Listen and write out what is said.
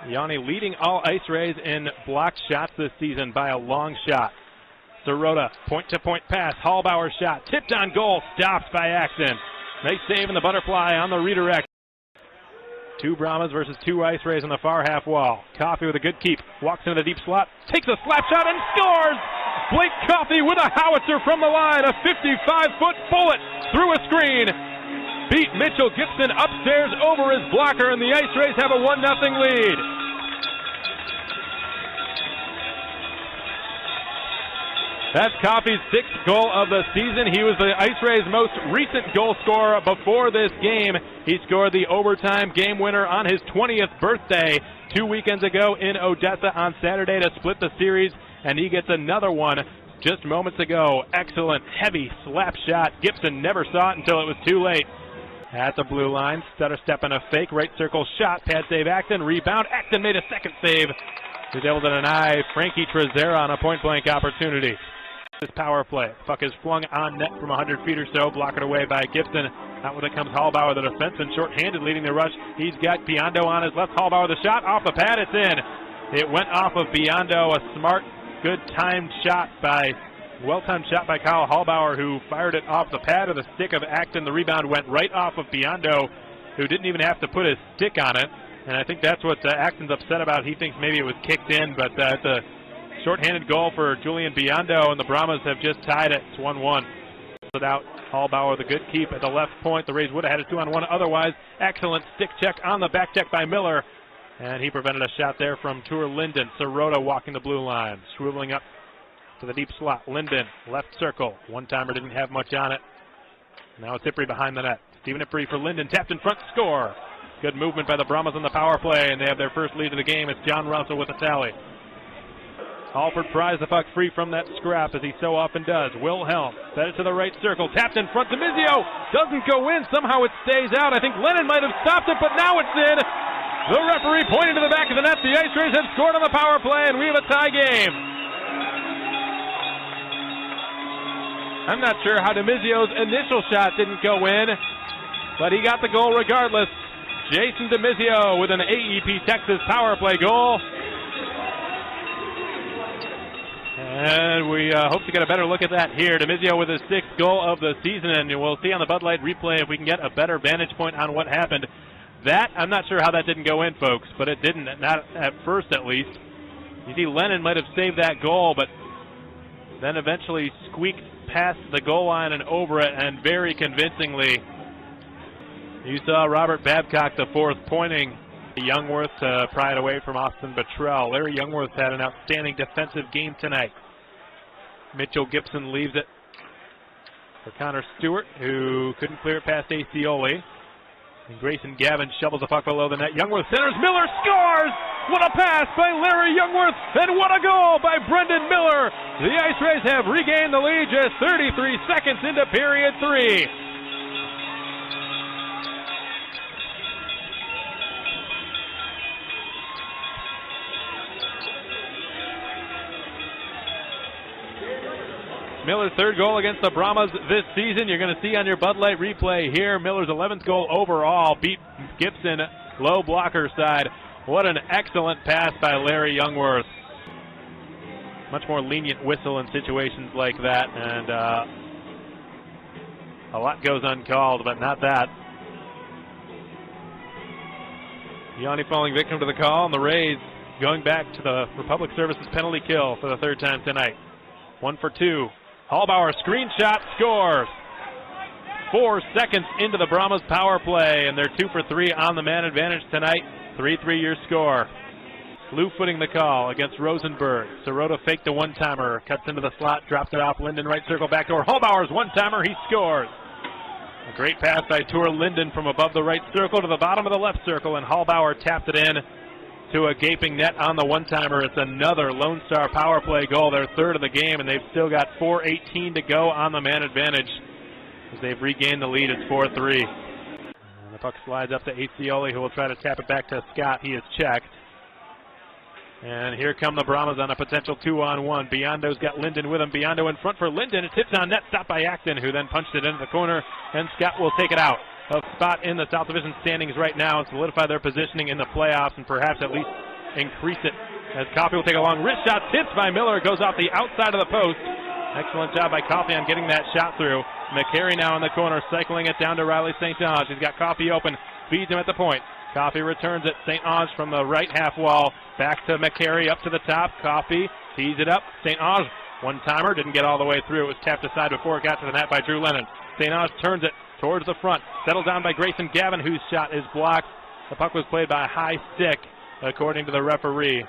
Yanni leading all IceRays in blocked shots this season by a long shot. Sirota, point-to-point pass, Hallbauer shot, tipped on goal, stopped by Acton. Nice save in the butterfly on the redirect. 2 Brahmas versus 2 IceRays on the far half wall. Coffey with a good keep, walks into the deep slot, takes a slap shot and scores! Blake Coffey with a howitzer from the line, a 55-foot bullet through a screen. Beat Mitchell Gibson upstairs over his blocker, and the IceRays have a 1-0 lead. That's Coffey's 6th goal of the season. He was the IceRays' most recent goal scorer before this game. He scored the overtime game winner on his 20th birthday 2 weekends ago in Odessa on Saturday to split the series, and he gets another one just moments ago. Excellent, heavy slap shot. Gibson never saw it until it was too late. At the blue line, stutter step and a fake, right circle shot, pad save Acton, rebound. Acton made a second save. He's able to deny Frankie Trezera on a point-blank opportunity. This power play. Puck is flung on net from 100 feet or so, blocked away by Gibson. Out with it comes Hallbauer, the defenseman, short-handed, leading the rush. He's got Biondo on his left. Hallbauer, the shot off the pad, it's in. It went off of Biondo, a smart, good-timed shot by, well-timed shot by Kyle Hallbauer, who fired it off the pad of the stick of Acton. The rebound went right off of Biondo, who didn't even have to put his stick on it. And I think that's what Acton's upset about. He thinks maybe it was kicked in, but it's a short-handed goal for Julian Biondo, and the Brahmas have just tied it. It's 1-1. Without Hallbauer, the good keep at the left point. The Rays would have had a 2-on-1 otherwise. Excellent stick check on the back check by Miller, and he prevented a shot there from Tour Linden. Sirota walking the blue line, swiveling up to the deep slot. Linden, left circle. One-timer didn't have much on it. Now it's Ipri behind the net. Stephen Ipri for Linden, tapped in front, score. Good movement by the Brahmas on the power play, and they have their first lead of the game. It's John Russell with the tally. Alford pries the puck free from that scrap, as he so often does. Wilhelm set it to the right circle, tapped in front to Mizio. Doesn't go in, somehow it stays out. I think Lennon might have stopped it, but now it's in. The referee pointing to the back of the net. The IceRays have scored on the power play, and we have a tie game. I'm not sure how DeMizio's initial shot didn't go in, but he got the goal regardless. Jason DeMizio with an AEP Texas power play goal. And we hope to get a better look at that here. DeMizio with his 6th goal of the season, and we'll see on the Bud Light replay if we can get a better vantage point on what happened. That, I'm not sure how that didn't go in, folks, but it didn't, not at first at least. You see, Lennon might have saved that goal, but then eventually squeaked past the goal line and over it, and very convincingly. You saw Robert Babcock, the 4th, pointing Youngworth to pry it away from Austin Bottrell. Larry Youngworth had an outstanding defensive game tonight. Mitchell Gibson leaves it for Connor Stewart, who couldn't clear it past Acioli. And Grayson Gavin shovels the puck below the net. Youngworth centers, Miller scores! What a pass by Larry Youngworth, and what a goal by Brendan Miller! The IceRays have regained the lead just 33 seconds into period 3. Miller's 3rd goal against the Brahmas this season. You're going to see on your Bud Light replay here. Miller's 11th goal overall. Beat Gibson, low blocker side. What an excellent pass by Larry Youngworth. Much more lenient whistle in situations like that, and a lot goes uncalled, but not that. Yanni falling victim to the call, and the Rays going back to the Republic Services penalty kill for the 3rd time tonight. 1 for 2. Hallbauer screen shot, scores. 4 seconds into the Brahmas power play, and they're 2 for 3 on the man advantage tonight. 3-3 your score. Lou footing the call against Rosenberg. Sirota faked a one-timer, cuts into the slot, drops it off Linden, right circle, backdoor. Hallbauer's one-timer, he scores. A great pass by Tour Linden from above the right circle to the bottom of the left circle, and Hallbauer tapped it in to a gaping net on the one-timer. It's another Lone Star power play goal, their 3rd of the game, and they've still got 4:18 to go on the man advantage as they've regained the lead. It's 4-3. And the puck slides up to Acioli, who will try to tap it back to Scott. He is checked. And here come the Brahmas on a potential 2-on-1. Biondo's got Linden with him. Biondo in front for Linden. It's hit on net, stopped by Acton, who then punched it into the corner, and Scott will take it out. A spot in the South Division standings right now and solidify their positioning in the playoffs, and perhaps at least increase it. As Coffey will take a long wrist shot, tipped by Miller, goes off the outside of the post. Excellent job by Coffey on getting that shot through. McCary now in the corner, cycling it down to Riley St. Ange. He's got Coffey open, feeds him at the point. Coffey returns it. St. Ange from the right half wall, back to McCary, up to the top. Coffey tees it up. St. Ange, one-timer, didn't get all the way through. It was tapped aside before it got to the net by Drew Lennon. St. Ange turns it towards the front, settled down by Grayson Gavin, whose shot is blocked. The puck was played by a high stick, according to the referee.